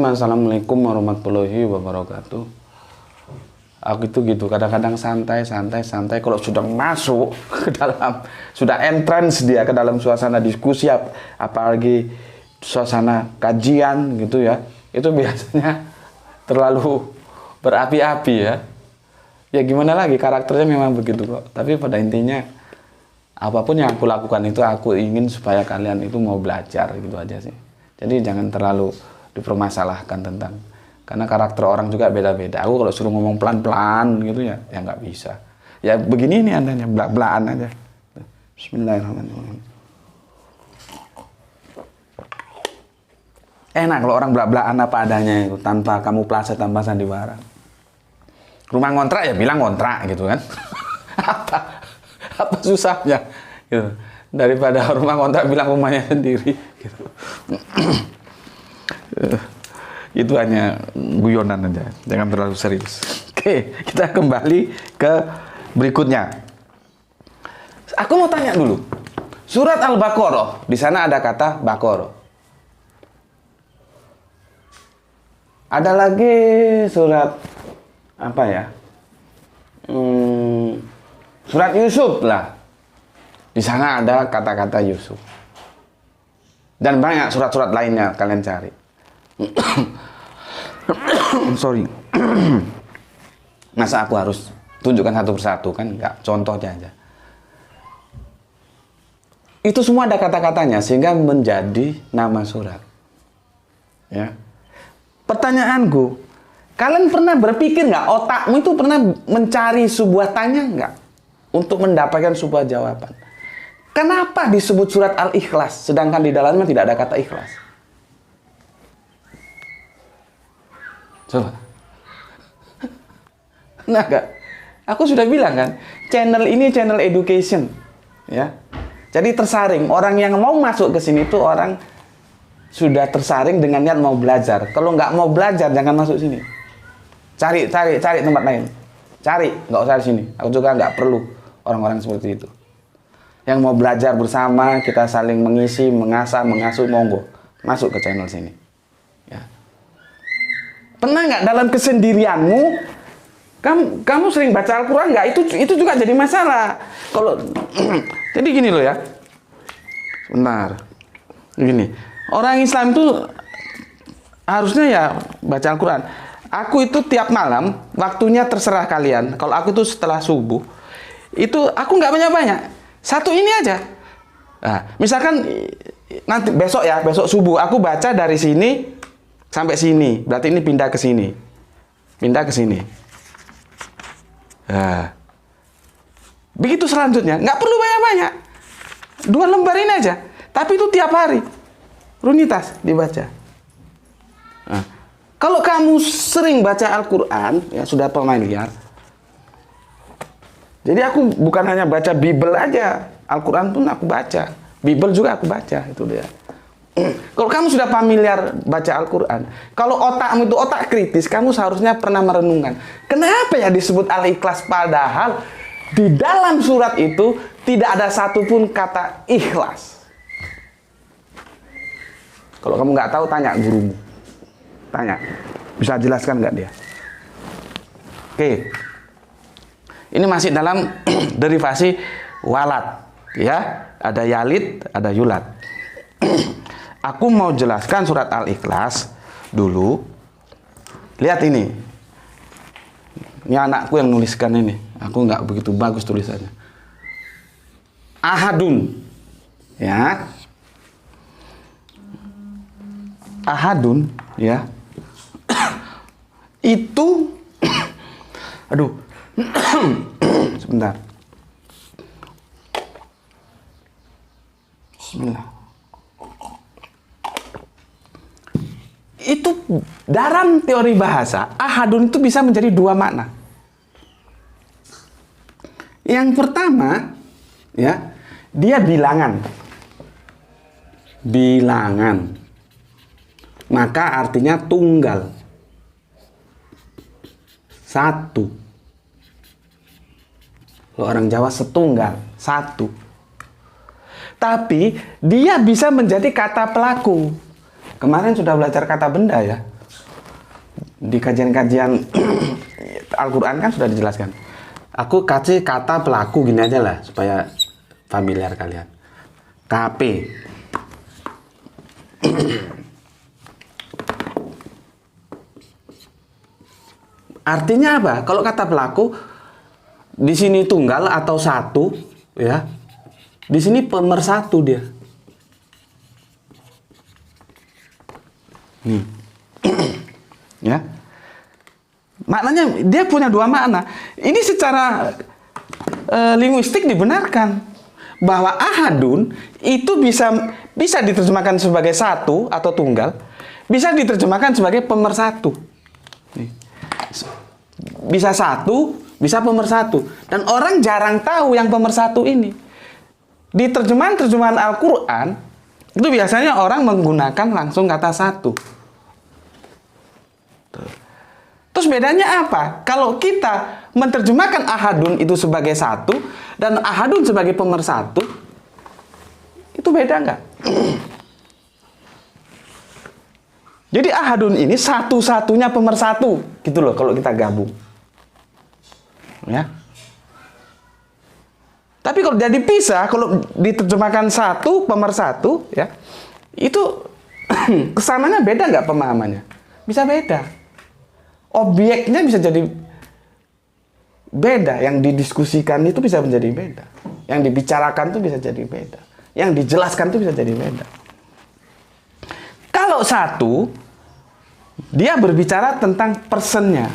Assalamualaikum warahmatullahi wabarakatuh. Aku itu gitu, kadang-kadang santai. Kalau sudah masuk ke dalam, sudah entrance dia ke dalam suasana diskusi, apalagi suasana kajian gitu ya, itu biasanya terlalu berapi-api ya. Ya gimana lagi, karakternya memang begitu kok. Tapi pada intinya, apapun yang aku lakukan itu aku ingin supaya kalian itu mau belajar gitu aja sih. Jadi jangan terlalu dipermasalahkan tentang, karena karakter orang juga beda-beda. Aku kalau suruh ngomong pelan-pelan gitu ya nggak bisa. Ya begini nih andanya, belak-belakan aja. Bismillahirrahmanirrahim. Enak kalau orang belak-belakan apa adanya itu, tanpa kamu plase, tanpa sandiwara. Rumah ngontrak ya bilang ngontrak gitu kan. apa susahnya gitu. Daripada rumah ngontrak bilang rumahnya sendiri gitu. Itu hanya guyonan aja, jangan terlalu serius. Oke, kita kembali ke berikutnya. Aku mau tanya dulu, surat Al-Baqarah, di sana ada kata Baqarah. Ada lagi surat apa ya? Surat Yusuf lah, di sana ada kata-kata Yusuf. Dan banyak surat-surat lainnya kalian cari. Sorry. Masa aku harus tunjukkan satu persatu kan? Enggak, contohnya aja. Itu semua ada kata-katanya sehingga menjadi nama surat. Ya. Pertanyaanku, kalian pernah berpikir nggak, otakmu itu pernah mencari sebuah tanya nggak untuk mendapatkan sebuah jawaban? Kenapa disebut surat Al-Ikhlas sedangkan di dalamnya tidak ada kata ikhlas? Coba. Nah, enggak. Aku sudah bilang kan, channel ini channel education, ya. Jadi tersaring, orang yang mau masuk ke sini tuh orang sudah tersaring dengan niat mau belajar. Kalau nggak mau belajar jangan masuk sini. Cari tempat lain. Cari, nggak usah di sini. Aku juga nggak perlu orang-orang seperti itu. Yang mau belajar bersama, kita saling mengisi, mengasah, mengasuh, monggo masuk ke channel sini. Ya. Pernah nggak dalam kesendirianmu, kamu sering baca Al-Quran nggak? Itu juga jadi masalah. Kalau jadi gini loh ya, sebentar, gini. Orang Islam itu harusnya ya baca Al-Quran. Aku itu tiap malam, waktunya terserah kalian. Kalau aku itu setelah subuh, itu aku nggak banyak-banyak. Satu ini aja. Nah, misalkan nanti besok subuh aku baca dari sini sampai sini, berarti ini pindah ke sini. Pindah ke sini. Nah. Begitu selanjutnya, nggak perlu banyak-banyak. 2 lembar ini aja. Tapi itu tiap hari. Runitas dibaca. Nah, kalau kamu sering baca Al-Quran, ya sudah familiar. Jadi aku bukan hanya baca Bible aja. Al-Quran pun aku baca. Bible juga aku baca, itu dia. Kalau kamu sudah familiar baca Al-Quran, kalau otakmu itu otak kritis, kamu seharusnya pernah merenungkan, kenapa ya disebut Al-Ikhlas padahal di dalam surat itu tidak ada satupun kata ikhlas. Kalau kamu nggak tahu, tanya gurumu. Tanya, bisa jelaskan nggak dia? Oke, ini masih dalam derivasi walad, ya. Ada yalid, ada yulad. Aku mau jelaskan surat Al-Ikhlas dulu. Lihat ini. Ini anakku yang nuliskan ini. Aku nggak begitu bagus tulisannya. Ahadun. Ya. Ahadun, ya. Itu aduh. Sebentar. Bismillah. Itu dalam teori bahasa, ahadun itu bisa menjadi dua makna. Yang pertama, ya, dia bilangan. Bilangan. Maka artinya tunggal. Satu. Kalau orang Jawa setunggal, satu. Tapi dia bisa menjadi kata pelaku. Kemarin sudah belajar kata benda ya. Di kajian-kajian Al-Quran kan sudah dijelaskan. Aku kasih kata pelaku gini aja lah supaya familiar kalian. KP. Artinya apa? Kalau kata pelaku di sini tunggal atau satu, ya. Di sini pemersatu dia. Nih. Ya. Maknanya dia punya dua makna. Ini secara linguistik dibenarkan bahwa ahadun itu bisa diterjemahkan sebagai satu atau tunggal, bisa diterjemahkan sebagai pemersatu. Nih. Bisa satu, bisa pemersatu. Dan orang jarang tahu yang pemersatu ini. Di terjemahan-terjemahan Al-Quran, itu biasanya orang menggunakan langsung kata satu. Terus bedanya apa? Kalau kita menerjemahkan ahadun itu sebagai satu, dan ahadun sebagai pemersatu, itu beda nggak? Jadi ahadun ini satu-satunya pemersatu, gitu loh kalau kita gabung. Ya. Tapi kalau jadi pisah, kalau diterjemahkan satu pemersatu, ya, itu kesananya beda nggak pemahamannya? Bisa beda. Objeknya bisa jadi beda, yang didiskusikan itu bisa menjadi beda, yang dibicarakan itu bisa jadi beda, yang dijelaskan itu bisa jadi beda. Kalau satu, dia berbicara tentang personnya.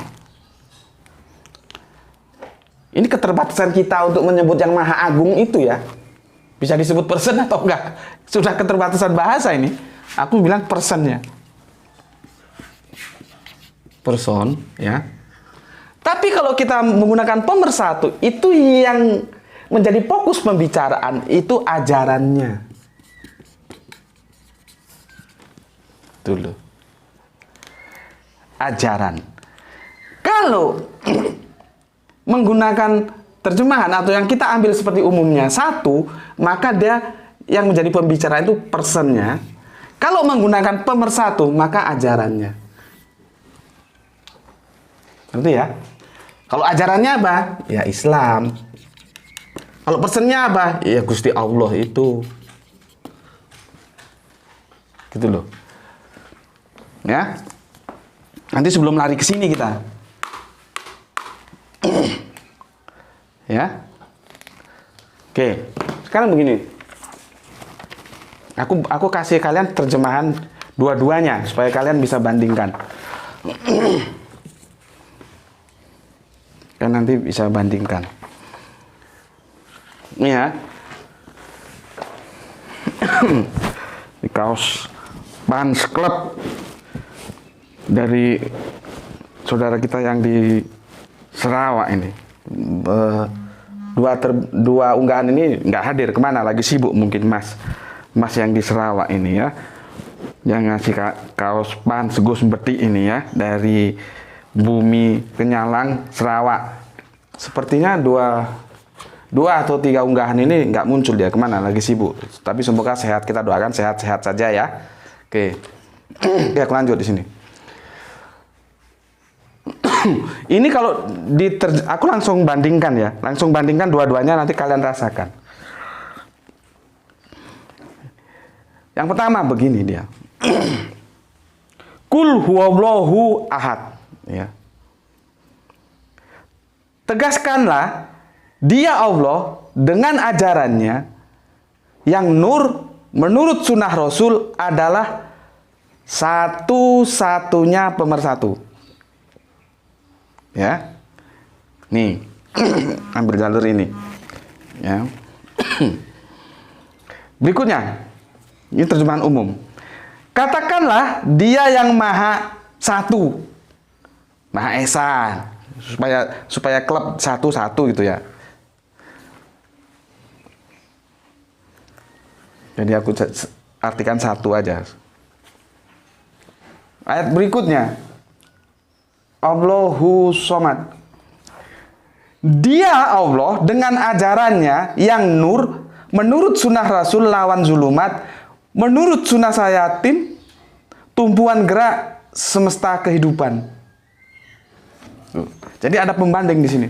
Ini keterbatasan kita untuk menyebut yang Maha Agung itu ya. Bisa disebut person atau enggak? Sudah keterbatasan bahasa ini. Aku bilang personnya. Person, ya. Tapi kalau kita menggunakan pemersatu, itu yang menjadi fokus pembicaraan, itu ajarannya. Dulu. Ajaran. Kalau menggunakan terjemahan atau yang kita ambil seperti umumnya satu, maka dia yang menjadi pembicara itu personnya. Kalau menggunakan pemersatu, maka ajarannya. Ngerti ya? Kalau ajarannya apa? Ya Islam. Kalau personnya apa? Ya Gusti Allah itu. Gitu loh. Ya. Nanti sebelum lari ke sini kita. Ya. Oke. Sekarang begini. Aku kasih kalian terjemahan dua-duanya supaya kalian bisa bandingkan. Kan nanti bisa bandingkan. Ini ya. Di kaos Fans Club dari saudara kita yang di Sarawak ini. Dua unggahan ini nggak hadir, kemana lagi sibuk mungkin Mas yang di Sarawak ini ya, yang ngasih kaos Fans Gus Beti ini ya, dari Bumi Kenyalang Sarawak. Sepertinya dua atau tiga unggahan ini nggak muncul, dia kemana lagi sibuk, tapi semoga sehat, kita doakan sehat-sehat saja ya. Oke. Ya, aku lanjut di sini. Ini kalau aku langsung bandingkan ya, langsung bandingkan dua-duanya, nanti kalian rasakan. Yang pertama begini dia. Kul huwallahu ahad, ya. Tegaskanlah dia Allah dengan ajarannya yang menurut sunnah Rasul adalah satu-satunya pemersatu. Ya, nih, ambil jalur ini. Ya. Berikutnya, ini terjemahan umum. Katakanlah dia yang maha satu. Maha Esa. Supaya klub satu-satu gitu ya. Jadi aku artikan satu aja. Ayat berikutnya. Allahu Somad. Dia Allah dengan ajarannya yang nur, menurut sunnah Rasul lawan zulumat, menurut sunnah sayatin, tumpuan gerak semesta kehidupan. Jadi ada pembanding di sini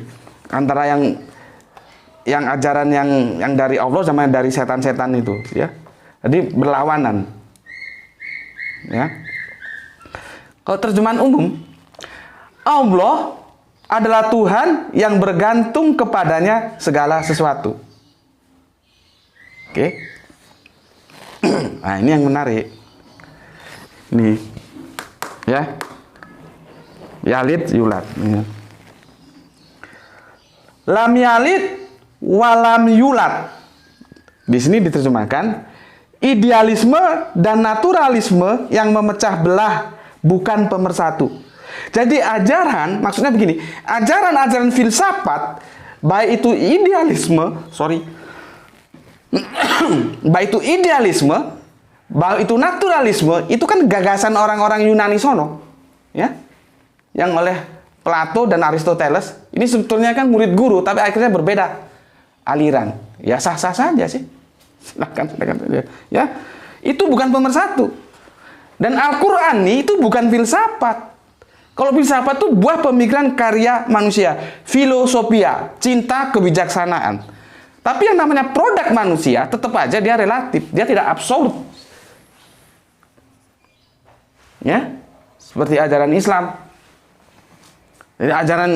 antara yang ajaran yang dari Allah sama yang dari setan-setan itu, ya. Jadi berlawanan. Ya. Kalau terjemahan umum, Allah adalah Tuhan yang bergantung kepadanya segala sesuatu. Oke. Nah, ini yang menarik. Nih. Ya. Yalid yulat. Lam yalid walam yulat. Di sini diterjemahkan idealisme dan naturalisme yang memecah belah, bukan pemersatu. Jadi ajaran, maksudnya begini, ajaran-ajaran filsafat, baik itu idealisme, baik itu idealisme, baik itu naturalisme, itu kan gagasan orang-orang Yunani sono, ya, yang oleh Plato dan Aristoteles. Ini sebetulnya kan murid guru, tapi akhirnya berbeda aliran. Ya sah-sah saja sih. Silakan ya. Itu bukan pemersatu. Dan Al-Qur'an itu bukan filsafat. Kalau filsafat itu buah pemikiran karya manusia, filosofia, cinta kebijaksanaan. Tapi yang namanya produk manusia tetap aja dia relatif, dia tidak absolut. Ya. Seperti ajaran Islam. Jadi ajaran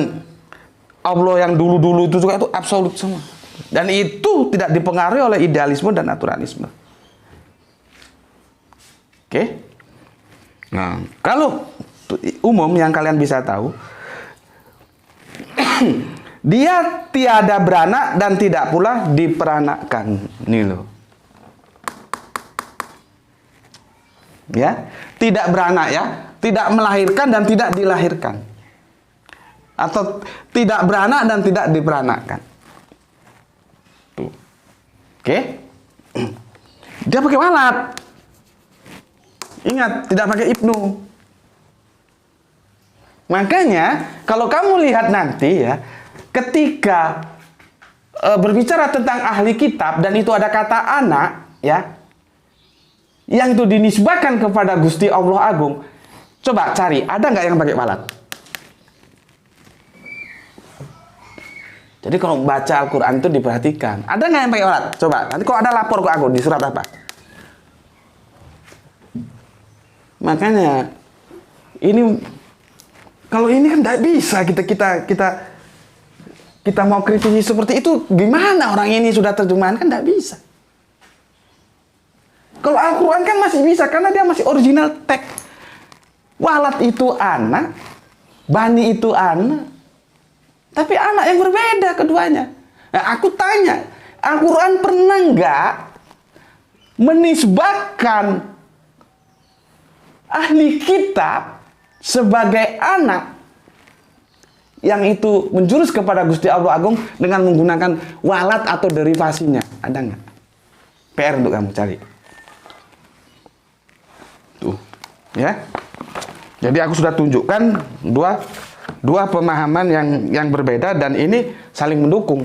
Allah yang dulu-dulu itu juga itu absolut semua. Dan itu tidak dipengaruhi oleh idealisme dan naturalisme. Oke? Nah, kalau umum yang kalian bisa tahu, dia tiada beranak dan tidak pula diperanakkan. Ini loh. Ya, tidak beranak ya, tidak melahirkan dan tidak dilahirkan. Atau tidak beranak dan tidak diperanakkan. Tuh. Oke? Dia pakai walat. Ingat, tidak pakai ibnu. Makanya, kalau kamu lihat nanti ya, ketika berbicara tentang ahli kitab dan itu ada kata anak, ya, yang itu dinisbahkan kepada Gusti Allah Agung, coba cari, ada nggak yang pakai walat? Jadi kalau baca Al-Quran itu diperhatikan, ada nggak yang pakai walat? Coba, nanti kalau ada lapor ke aku di surat apa? Makanya ini kalau ini kan tidak bisa kita mau kritisi seperti itu, gimana orang ini sudah terjemahan kan tidak bisa. Kalau Al-Quran kan masih bisa karena dia masih original teks. Walat itu anak, bani itu anak, tapi anak yang berbeda keduanya. Nah, aku tanya, Al-Quran pernah nggak menisbahkan ahli kitab sebagai anak yang itu menjurus kepada Gusti Allah Agung dengan menggunakan walat atau derivasinya? Ada nggak? PR untuk kamu cari. Tuh, ya. Jadi aku sudah tunjukkan dua pemahaman yang berbeda dan ini saling mendukung.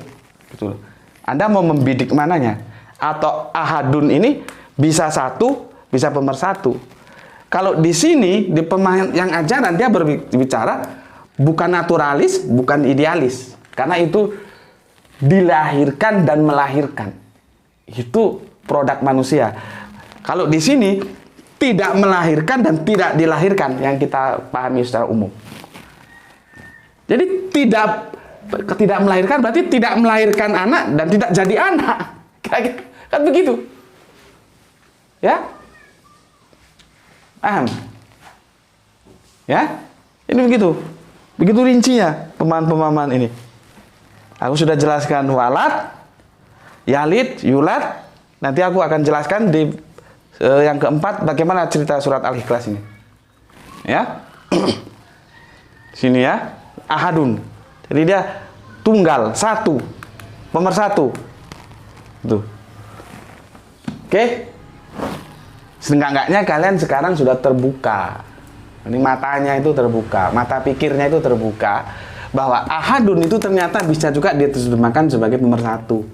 Gitu. Anda mau membidik mananya? Atau ahadun ini bisa satu, bisa pemersatu. Kalau di sini di pemahaman yang ajaran dia berbicara bukan naturalis, bukan idealis. Karena itu dilahirkan dan melahirkan. Itu produk manusia. Kalau di sini tidak melahirkan dan tidak dilahirkan yang kita pahami secara umum. Jadi tidak melahirkan berarti tidak melahirkan anak dan tidak jadi anak. Kan begitu. Ya? Paham? Ya? Ini begitu. Begitu rincinya pemahaman-pemahaman ini. Aku sudah jelaskan walat, yalid, yulat. Nanti aku akan jelaskan di yang keempat bagaimana cerita surat Al-Ikhlas ini. Ya? Sini ya, ahadun. Jadi dia tunggal, satu, pemersatu. Tuh. Oke? Seenggak-enggaknya kalian sekarang sudah terbuka. Ini matanya itu terbuka, mata pikirnya itu terbuka. Bahwa ahadun itu ternyata bisa juga diterjemahkan sebagai pemersatu.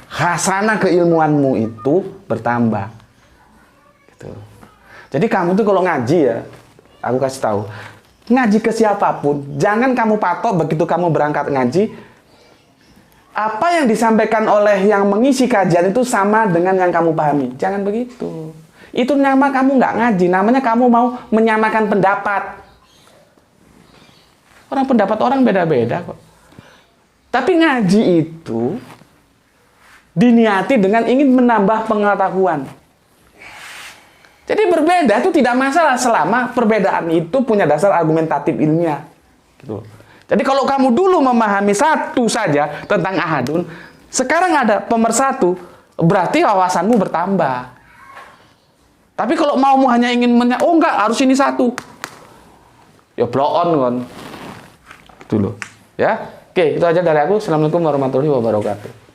Hasanah keilmuanmu itu bertambah. Gitu. Jadi kamu tuh kalau ngaji ya, aku kasih tahu, ngaji ke siapapun, jangan kamu patok begitu kamu berangkat ngaji, apa yang disampaikan oleh yang mengisi kajian itu sama dengan yang kamu pahami. Jangan begitu. Itu nama kamu nggak ngaji, namanya kamu mau menyamakan pendapat. Orang pendapat orang beda-beda kok. Tapi ngaji itu diniati dengan ingin menambah pengetahuan. Jadi berbeda itu tidak masalah selama perbedaan itu punya dasar argumentatif ilmiah. Gitu. Jadi kalau kamu dulu memahami satu saja tentang ahadun, sekarang ada pemersatu, berarti wawasanmu bertambah. Tapi kalau maumu hanya ingin oh enggak, harus ini satu. Ya blow on kan. Dulu. Ya. Oke, itu aja dari aku. Assalamualaikum warahmatullahi wabarakatuh.